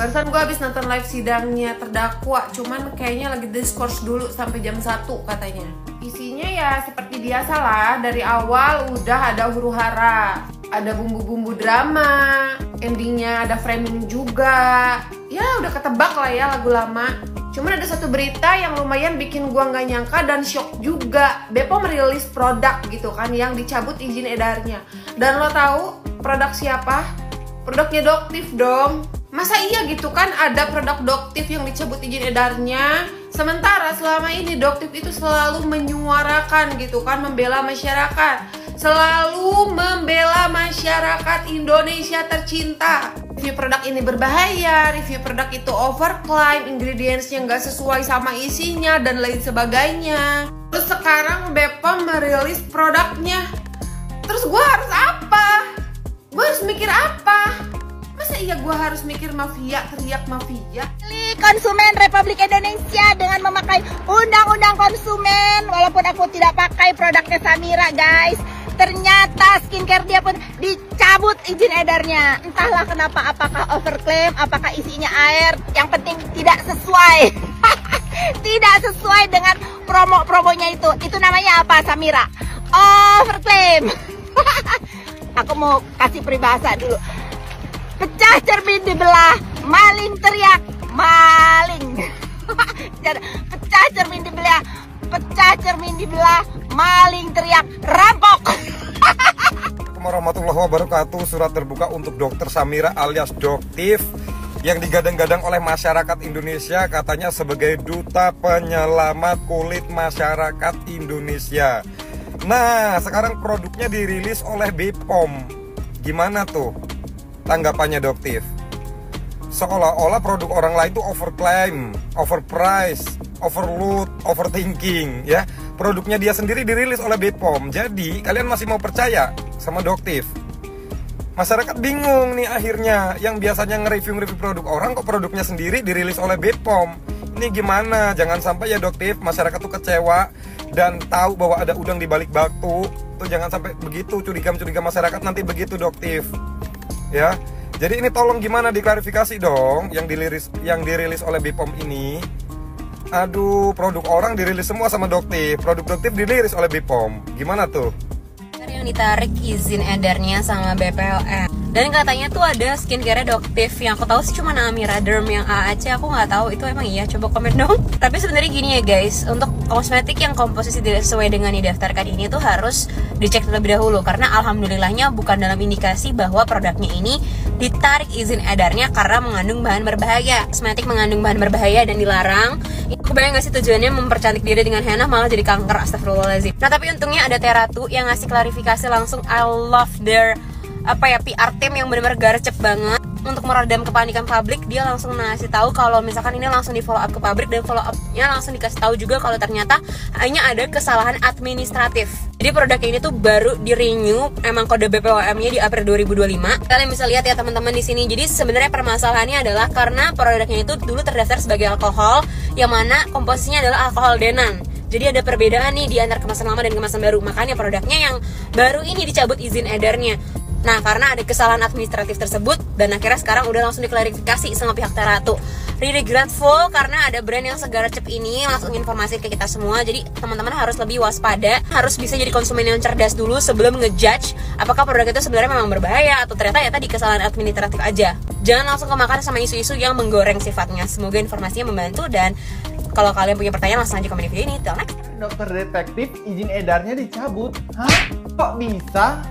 Barusan gue habis nonton live sidangnya terdakwa, cuman kayaknya lagi diskurs dulu sampai jam 1 katanya. Isinya ya seperti biasa lah, dari awal udah ada huru-hara, ada bumbu-bumbu drama, endingnya ada framing juga. Ya udah ketebak lah ya lagu lama. Cuman ada satu berita yang lumayan bikin gua nggak nyangka dan shock juga. Bepom merilis produk gitu kan yang dicabut izin edarnya. Dan lo tahu produk siapa? Produknya Doktif dong. Masa iya gitu kan ada produk Doktif yang dicabut izin edarnya? Sementara selama ini Doktif itu selalu menyuarakan gitu kan, membela masyarakat. Selalu membela masyarakat Indonesia tercinta. Review produk ini berbahaya, review produk itu overclaim, ingredientsnya nggak sesuai sama isinya, dan lain sebagainya. Terus sekarang Bepom merilis produknya. Terus gue harus apa? Gue harus mikir apa? Masa iya gue harus mikir mafia, teriak mafia? Konsumen Republik Indonesia dengan memakai undang-undang konsumen. Walaupun aku tidak pakai produknya Samira guys, ternyata skincare dia pun dicabut izin edarnya. Entahlah kenapa, apakah overclaim, apakah isinya air. Yang penting tidak sesuai. Tidak sesuai dengan promo-promonya itu. Itu namanya apa Samira? Overclaim. Aku mau kasih peribahasa dulu. Pecah cermin dibelah, maling teriak, maling. Pecah cermin dibelah, maling teriak, rampok. Assalamualaikum warahmatullahi wabarakatuh. Surat terbuka untuk Dokter Samira alias Doktif yang digadang-gadang oleh masyarakat Indonesia, katanya sebagai duta penyelamat kulit masyarakat Indonesia. Nah, sekarang produknya dirilis oleh Bepom. Gimana tuh tanggapannya Doktif? Seolah-olah produk orang lain itu overclaim, overprice, overload, overthinking ya. Produknya dia sendiri dirilis oleh Bepom. Jadi kalian masih mau percaya sama Doktif? Masyarakat bingung nih akhirnya. Yang biasanya nge-review produk orang, kok produknya sendiri dirilis oleh Bepom. Ini gimana? Jangan sampai ya Doktif, masyarakat tuh kecewa dan tahu bahwa ada udang di balik batu. Tuh jangan sampai begitu, curiga-curiga masyarakat nanti begitu Doktif. Ya, jadi ini tolong gimana diklarifikasi dong yang dirilis oleh Bepom ini. Aduh, produk orang dirilis semua sama Doktif, produk Doktif dirilis oleh Bepom. Gimana tuh? Yang ditarik izin edarnya sama BPOM. Dan katanya tuh ada skincare Doktif yang aku tahu sih cuma Amira Derm yang AAC, aku nggak tahu itu emang iya, coba komen dong. Tapi sebenarnya gini ya guys, untuk kosmetik yang komposisi tidak sesuai dengan didaftarkan ini tuh harus dicek terlebih dahulu, karena alhamdulillahnya bukan dalam indikasi bahwa produknya ini ditarik izin edarnya karena mengandung bahan berbahaya. Kosmetik mengandung bahan berbahaya dan dilarang. Kebayang gak sih tujuannya mempercantik diri dengan henna malah jadi kanker, astagfirullahaladzim. Nah tapi untungnya ada Teratu yang ngasih klarifikasi langsung. I love their PR team yang benar-benar gercep banget untuk meredam kepanikan publik. Dia langsung ngasih tahu kalau misalkan ini langsung di follow up ke pabrik, dan follow upnya langsung dikasih tahu juga kalau ternyata hanya ada kesalahan administratif. Jadi produknya ini tuh baru di renew emang kode BPOM-nya di April 2025. Kalian bisa lihat ya teman-teman di sini. Jadi sebenarnya permasalahannya adalah karena produknya itu dulu terdaftar sebagai alkohol, yang mana komposisinya adalah alkohol denan. Jadi ada perbedaan nih di antara kemasan lama dan kemasan baru. Makanya produknya yang baru ini dicabut izin edarnya. Nah, karena ada kesalahan administratif tersebut, dan akhirnya sekarang udah langsung diklarifikasi sama pihak Teratu. Really grateful karena ada brand yang segarcep ini langsung informasi ke kita semua. Jadi teman-teman harus lebih waspada, harus bisa jadi konsumen yang cerdas dulu sebelum ngejudge apakah produk itu sebenarnya memang berbahaya atau ternyata ya tadi kesalahan administratif aja. Jangan langsung kemakan sama isu-isu yang menggoreng sifatnya. Semoga informasinya membantu, dan kalau kalian punya pertanyaan langsung aja komen di video ini. Till next. Dokter Detektif izin edarnya dicabut. Hah? Kok bisa?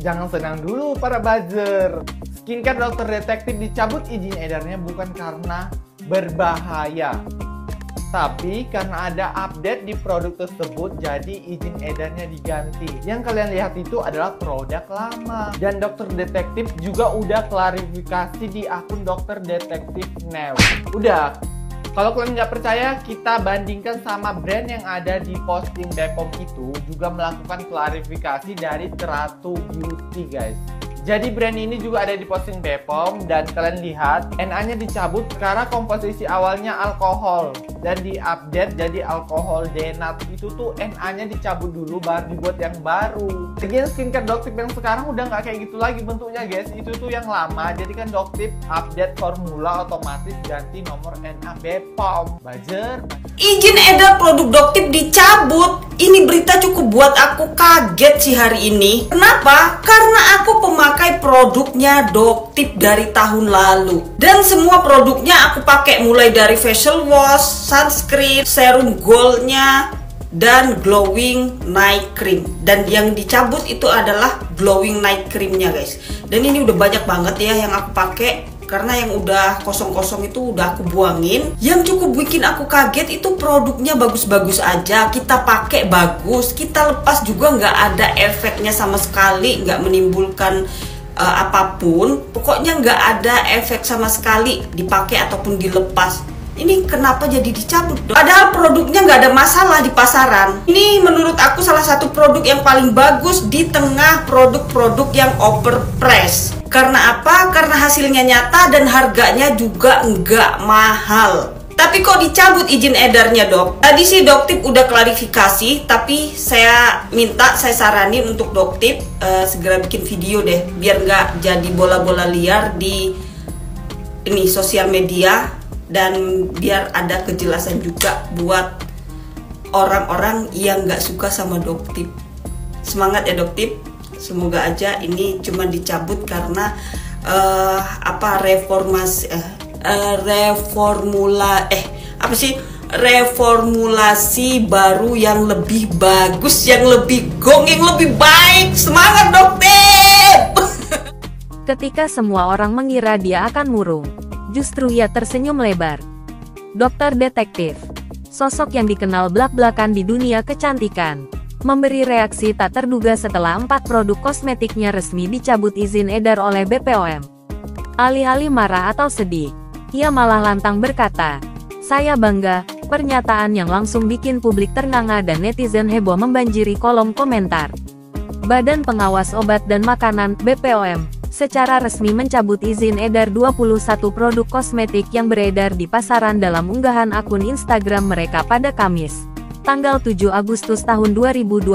Jangan senang dulu para buzzer. Skincare Dokter Detektif dicabut izin edarnya bukan karena berbahaya, tapi karena ada update di produk tersebut, jadi izin edarnya diganti. Yang kalian lihat itu adalah produk lama. Dan Dokter Detektif juga udah klarifikasi di akun Dokter Detektif Now. Udah. Kalau kalian nggak percaya, kita bandingkan sama brand yang ada di posting Bepom itu juga melakukan klarifikasi dari Teratu Beauty guys. Jadi brand ini juga ada di posting BPOM dan kalian lihat NA-nya dicabut karena komposisi awalnya alkohol dan diupdate jadi alkohol denat. Itu tuh NA-nya dicabut dulu baru dibuat yang baru. Lagian skincare Doctip yang sekarang udah nggak kayak gitu lagi bentuknya guys. Itu tuh yang lama. Jadi kan Doctip update formula otomatis ganti nomor NA BPOM. Buzzer. Izin edar produk Doctip dicabut. Ini berita cukup buat aku kaget sih hari ini. Kenapa? Karena aku pemakai produknya Doctip dari tahun lalu. Dan semua produknya aku pakai mulai dari facial wash, sunscreen, serum goldnya, dan glowing night cream. Dan yang dicabut itu adalah glowing night creamnya guys. Dan ini udah banyak banget ya yang aku pakai. Karena yang udah kosong-kosong itu udah aku buangin. Yang cukup bikin aku kaget itu produknya bagus-bagus aja. Kita pakai bagus, kita lepas juga nggak ada efeknya sama sekali, nggak menimbulkan apapun. Pokoknya nggak ada efek sama sekali dipakai ataupun dilepas. Ini kenapa jadi dicabut dong? Padahal produknya nggak ada masalah di pasaran. Ini menurut aku salah satu produk yang paling bagus di tengah produk-produk yang overpriced. Karena apa? Karena hasilnya nyata dan harganya juga nggak mahal. Tapi kok dicabut izin edarnya dok? Tadi sih Doctip udah klarifikasi, tapi saya saranin untuk Doctip segera bikin video deh, biar nggak jadi bola-bola liar di ini sosial media. Dan biar ada kejelasan juga buat orang-orang yang nggak suka sama Doctip. Semangat ya Doctip. Semoga aja ini cuma dicabut karena reformulasi baru yang lebih bagus, yang lebih gong, yang lebih baik. Semangat Doctip. Ketika semua orang mengira dia akan murung, justru ia tersenyum lebar. Dokter Detektif, sosok yang dikenal blak-blakan di dunia kecantikan, memberi reaksi tak terduga setelah 4 produk kosmetiknya resmi dicabut izin edar oleh BPOM. Alih-alih marah atau sedih, ia malah lantang berkata, "Saya bangga." Pernyataan yang langsung bikin publik ternganga dan netizen heboh membanjiri kolom komentar. Badan Pengawas Obat dan Makanan (BPOM) secara resmi mencabut izin edar 21 produk kosmetik yang beredar di pasaran dalam unggahan akun Instagram mereka pada Kamis, tanggal 7 Agustus tahun 2025.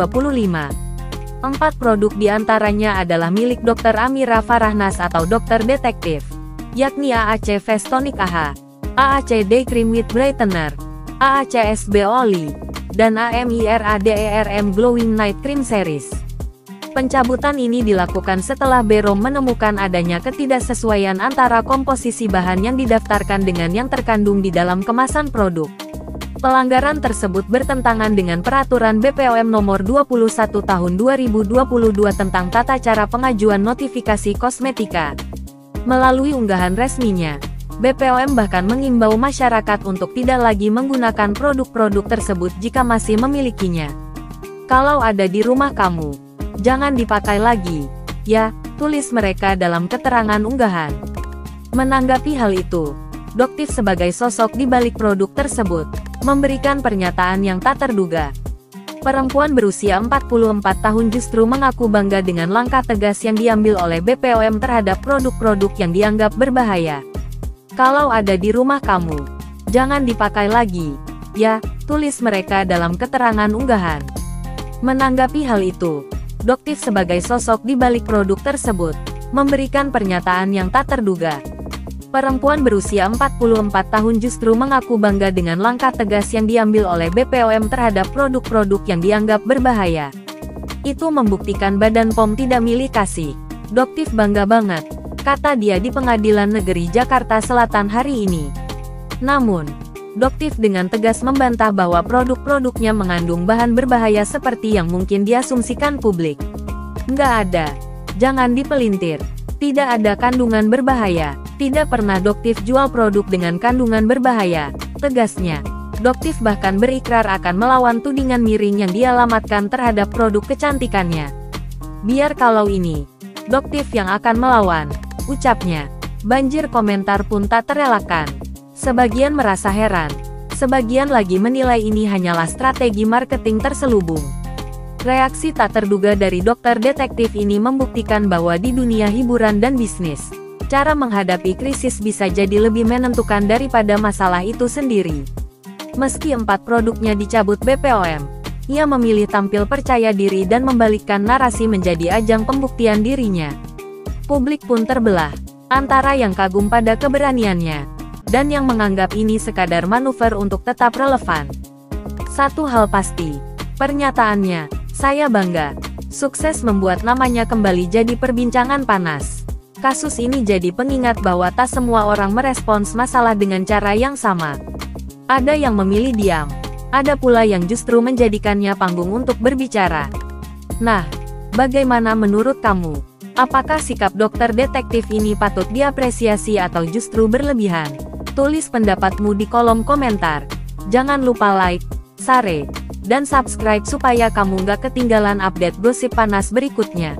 4 produk diantaranya adalah milik Dr. Amira Farahnas atau Dokter Detektif, yakni AAC Face Tonic AHA, AAC Day Cream with Brightener, AAC SB Oli, dan AMIRADERM Glowing Night Cream Series. Pencabutan ini dilakukan setelah BPOM menemukan adanya ketidaksesuaian antara komposisi bahan yang didaftarkan dengan yang terkandung di dalam kemasan produk. Pelanggaran tersebut bertentangan dengan Peraturan BPOM Nomor 21 Tahun 2022 tentang tata cara pengajuan notifikasi kosmetika. Melalui unggahan resminya, BPOM bahkan mengimbau masyarakat untuk tidak lagi menggunakan produk-produk tersebut jika masih memilikinya. Kalau ada di rumah kamu, jangan dipakai lagi, ya, tulis mereka dalam keterangan unggahan. Menanggapi hal itu, Doctip sebagai sosok di balik produk tersebut, memberikan pernyataan yang tak terduga. Perempuan berusia 44 tahun justru mengaku bangga dengan langkah tegas yang diambil oleh BPOM terhadap produk-produk yang dianggap berbahaya. Kalau ada di rumah kamu, jangan dipakai lagi, ya, tulis mereka dalam keterangan unggahan. Menanggapi hal itu, Doctip sebagai sosok di balik produk tersebut, memberikan pernyataan yang tak terduga. Perempuan berusia 44 tahun justru mengaku bangga dengan langkah tegas yang diambil oleh BPOM terhadap produk-produk yang dianggap berbahaya. Itu membuktikan Badan POM tidak milih kasih. Doctip bangga banget, kata dia di Pengadilan Negeri Jakarta Selatan hari ini. Namun, Doctip dengan tegas membantah bahwa produk-produknya mengandung bahan berbahaya seperti yang mungkin diasumsikan publik. Nggak ada. Jangan dipelintir. Tidak ada kandungan berbahaya. Tidak pernah Doctip jual produk dengan kandungan berbahaya, tegasnya. Doctip bahkan berikrar akan melawan tudingan miring yang dialamatkan terhadap produk kecantikannya. Biar kalau ini, Doctip yang akan melawan, ucapnya. Banjir komentar pun tak terelakkan. Sebagian merasa heran, sebagian lagi menilai ini hanyalah strategi marketing terselubung. Reaksi tak terduga dari dokter detektif ini membuktikan bahwa di dunia hiburan dan bisnis, cara menghadapi krisis bisa jadi lebih menentukan daripada masalah itu sendiri. Meski 4 produknya dicabut BPOM, ia memilih tampil percaya diri dan membalikkan narasi menjadi ajang pembuktian dirinya. Publik pun terbelah, antara yang kagum pada keberaniannya, dan yang menganggap ini sekadar manuver untuk tetap relevan. Satu hal pasti, pernyataannya, "Saya bangga." Sukses membuat namanya kembali jadi perbincangan panas. Kasus ini jadi pengingat bahwa tak semua orang merespons masalah dengan cara yang sama. Ada yang memilih diam, ada pula yang justru menjadikannya panggung untuk berbicara. Nah, bagaimana menurut kamu? Apakah sikap dokter detektif ini patut diapresiasi atau justru berlebihan? Tulis pendapatmu di kolom komentar. Jangan lupa like, share, dan subscribe supaya kamu gak ketinggalan update gosip panas berikutnya.